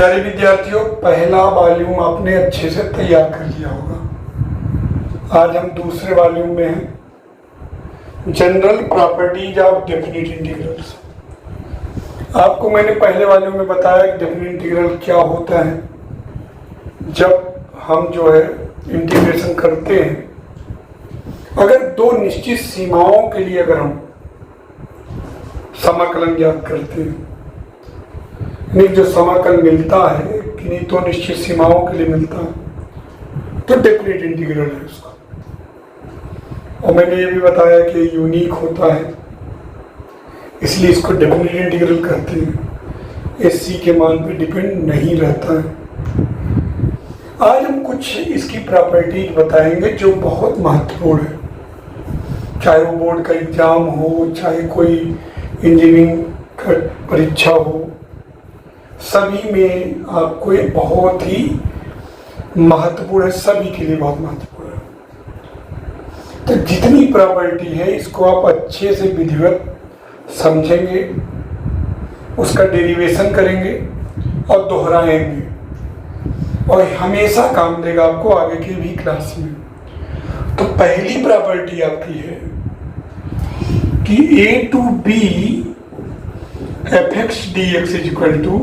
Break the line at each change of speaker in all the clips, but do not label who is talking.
प्यारे विद्यार्थियों, पहला वॉल्यूम आपने अच्छे से तैयार कर लिया होगा। आज हम दूसरे वॉल्यूम में हैं, general properties of definite integrals. आपको मैंने पहले वॉल्यूम में बताया कि डेफिनिट इंटीग्रल क्या होता है। जब हम जो है इंटीग्रेशन करते हैं, अगर दो निश्चित सीमाओं के लिए अगर हम समाकलन ज्ञात करते हैं, जो समाकल मिलता है किन्हीं तो निश्चित सीमाओं के लिए मिलता है, तो डेफिनिट इंटीग्रल है उसका। और मैंने ये भी बताया कि यूनिक होता है, इसलिए इसको डेफिनिट इंटीग्रल कहते हैं। एससी के मान पे डिपेंड नहीं रहता है। आज हम कुछ इसकी प्रॉपर्टीज बताएंगे जो बहुत महत्वपूर्ण है, चाहे वो बोर्ड का एग्जाम हो, चाहे कोई इंजीनियरिंग का परीक्षा हो, सभी में आपको ये बहुत ही महत्वपूर्ण है, सभी के लिए बहुत महत्वपूर्ण है। तो जितनी प्रॉपर्टी है इसको आप अच्छे से विधिवत समझेंगे, उसका डेरिवेशन करेंगे और दोहराएंगे, और हमेशा काम देगा आपको आगे की भी क्लास में। तो पहली प्रॉपर्टी आपकी है कि a to b fx dx is equal to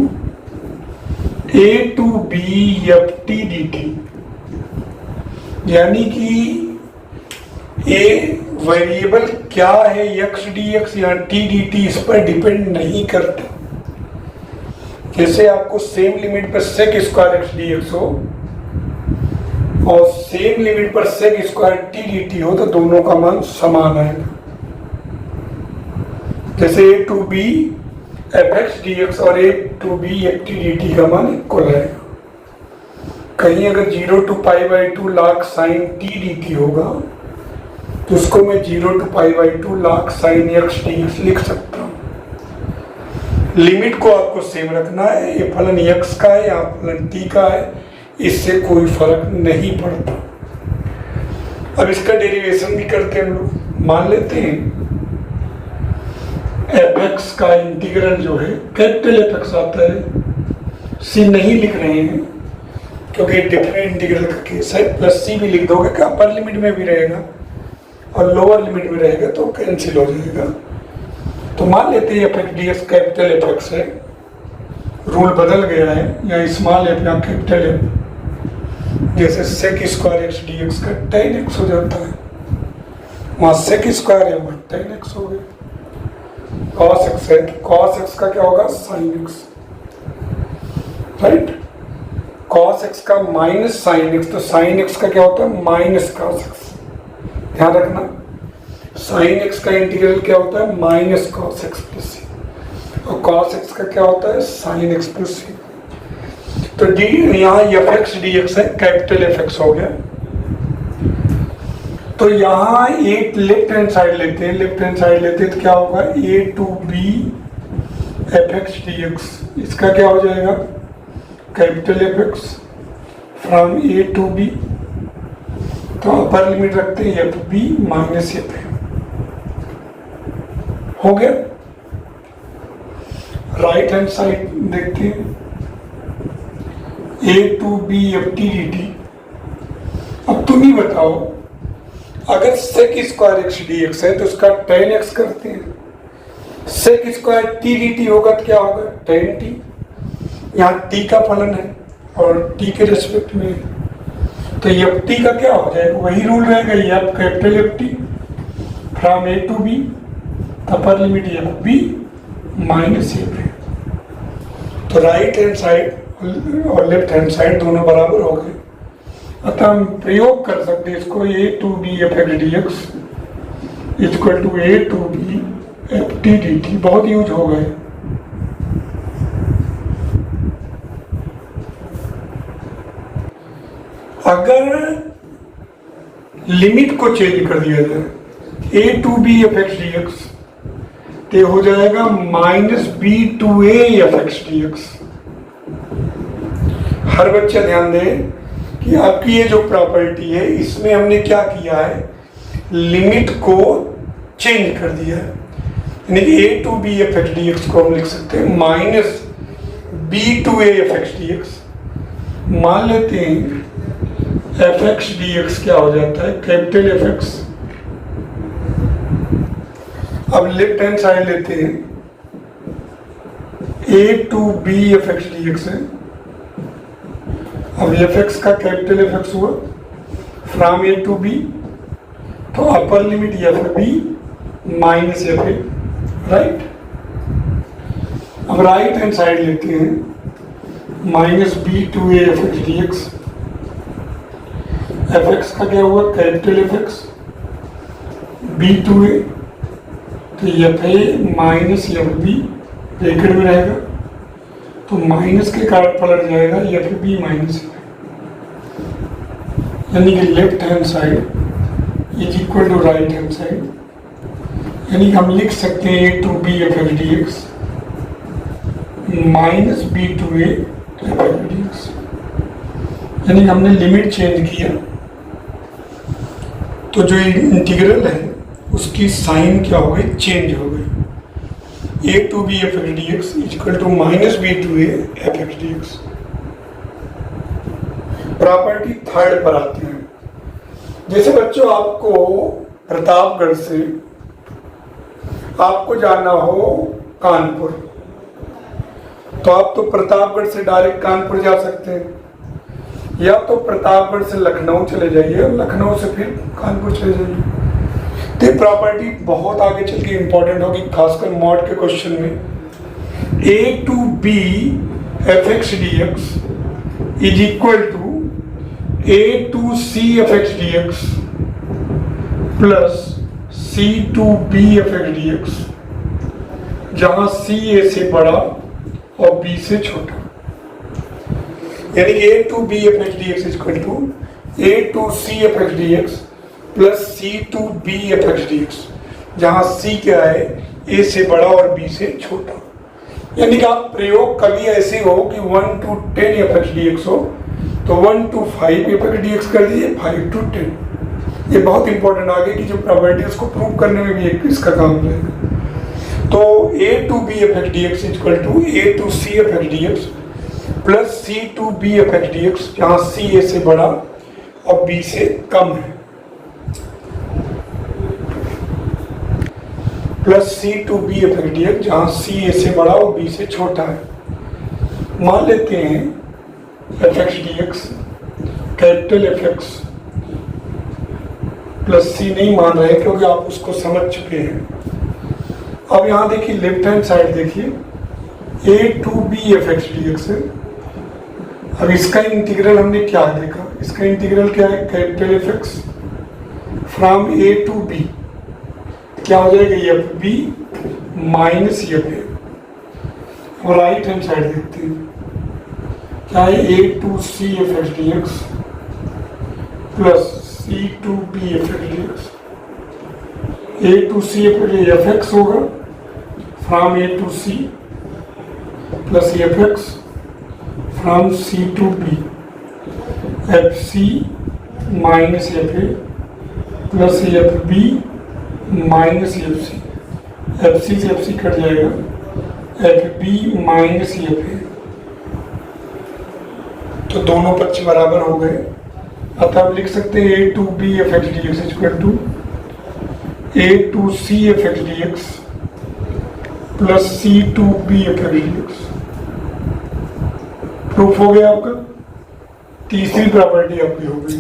a to b ft dt, यानी कि a वेरिएबल क्या है x dx या t dt इस पर डिपेंड नहीं करता। जैसे आपको सेम लिमिट पर sec स्क्वायर x dx हो और सेम लिमिट पर sec स्क्वायर t dt हो, तो दोनों का मान समान आएगा। जैसे a to b fx dx और a to b ft dt का मान इक्वल आएगा। कहीं अगर 0 टू पाई बाई 2 लाख साइन t dt होगा, तो उसको मैं 0 टू पाई बाई 2 लाख साइन x dx लिख सकता हूँ। लिमिट को आपको सेम रखना है, ये फलन x का है या फलन t का है, इससे कोई फर्क नहीं पड़ता। अब इसका डेरिवेशन भी करते हैं हम लोग। मान लेते हैं fx का इंटीग्रल जो है कैपिटल fx आता है, c नहीं लिख रहे हैं क्योंकि डेफिनिट इंटीग्रल का केस है। प्लस c भी लिख दोगे कि अपर लिमिट में भी रहेगा और लोअर लिमिट में रहेगा तो कैंसिल हो जाएगा। तो मान लेते हैं fx dx कैपिटल fx है, रूल बदल गया है, या स्मॉल f या कैपिटल f। जैसे sec स्क्वायर x dx का tan x हो जाता है, वहाँ sec स्क्वायर है वहाँ tan x हो गया। cos x है, cos x का क्या होगा sin x, right. cos x का माइनस sin x, तो sin x का क्या होता है माइनस cos x। ध्यान रखना, sin x का इंटीग्रल क्या होता है minus cos x plus c, और cos x का क्या होता है sin x प्लस c। तो डी यहाँ fx dx है, कैपिटल fx हो गया। तो यहाँ एक लेफ्ट हैंड साइड लेते हैं, लेफ्ट हैंड साइड लेते हैं तो क्या होगा a to b fx dx, इसका क्या हो जाएगा capital fx from a to b। तो अपर लिमिट रखते हैं f b माइनस f हो गया। राइट हैंड साइड देखते हैं a to b ft dt। अब तुम ही बताओ, अगर sec स्क्वायर x dx है तो उसका tan x करते हैं, sec स्क्वायर t dt होगा तो क्या होगा tan t। यहाँ t का फलन है और t के रेस्पेक्ट में, तो ft का क्या हो जाएगा वही रूल रहेगा, f capital ft from a to b, upper limit f b minus f है। तो राइट हैंड साइड और लेफ्ट हैंड साइड दोनों बराबर हो गए, अतः हम प्रयोग कर सकते हैं इसको a to b fx dx equal to a to b ft dt। बहुत यूज हो गए। अगर लिमिट को चेंज कर दिया जाए a to b fx dx, तो हो जाएगा minus b to a fx dx। हर बच्चा ध्यान दें कि आपकी ये जो प्रॉपर्टी है इसमें हमने क्या किया है, लिमिट को चेंज कर दिया है। यानी कि a to b fx dx को हम लिख सकते हैं minus B to A F x D X. मान लेते हैं एफ एक्स डी एक्स क्या हो जाता है, कैपिटल एफ एक्स। अब लेफ्ट हैंड साइड लेते हैं, a to B F x D x है। अब एफ एक्स का कैपिटल एफ एक्स हुआ फ्रॉम ए टू बी, तो upper limit F B minus F a, right. अब राइट हैंड साइड लेते हैं, minus B to A F x D x. F x का क्या हुआ, capital F x, b to a, तो F ए minus F B bracket में रहेगा, तो माइनस के कारण पलट जाएगा एफ बी माइनस, यानी कि left hand side is equal to right hand side. यानी कि हम लिख सकते हैं a to B F x D x minus B to A F x D x. यानी कि हमने लिमिट चेंज किया, तो जो इंटीग्रल है उसकी साइन क्या हो गई, चेंज हो गई। A to B F x D x equal to minus B to A F x D x. Property third पर आते हैं। जैसे बच्चों आपको प्रतापगढ़ से आपको जाना हो कानपुर, तो आप तो प्रतापगढ़ से डायरेक्ट कानपुर जा सकते हैं, या तो प्रतापगढ़ से लखनऊ चले जाइए और लखनऊ से फिर कानपुर चले जाइए। तो प्रॉपर्टी बहुत आगे चल के इंपॉर्टेंट होगी, खासकर मॉड के क्वेश्चन में। A to B F x D x is equal to a to c f x D x plus C to B F x D x, जहां सी ए से बड़ा और बी से छोटा। यानी ए to B F x D x is equal to a to c f x D x plus C to B F x D x, जहां सी क्या है, ए से बड़ा और बी से छोटा। यानी कि आप प्रयोग कभी ऐसे हो कि 1 to 10 F x D x हो, तो 1 to 5 F x D x कर दीजिए, 5 to 10। ये बहुत इंपॉर्टेंट आगे की जो प्रॉपर्टी उसको प्रूव करने में भी एक इसका काम रहेगा। तो a to B F x D x equal to a to c f x D x plus C to B F x D x, जहाँ सी ए से बड़ा और बी से कम है, plus C to B F x D x, जहाँ सी ए से बड़ा और बी से छोटा है। मान लेते हैं f x D x capital F x plus c नहीं मान रहे क्योंकि आप उसको समझ चुके हैं। अब यहाँ देखिए लेफ्ट हैंड साइड देखिए a to B F x D x है। अब इसका इंटीग्रल हमने क्या देखा, इसका इंटीग्रल क्या है, capital F x from a to b, क्या हो जाएगा F B minus F a. और राइट हैंड साइड देखते हैं क्या है, a to c f x D x plus C to B F x D x. A to c f x होगा from a to c plus f x from c to B, f c minus F a plus f B minus f C. F C से F C cut जाएगा, F B minus F A, तो दोनों पक्ष बराबर हो गए। अतः आप लिख सकते हैं a to B F x D x equal to a to c f x D x plus C to B F x D x. Proof हो गया आपका। तीसरी प्रॉपर्टी आपकी हो गई।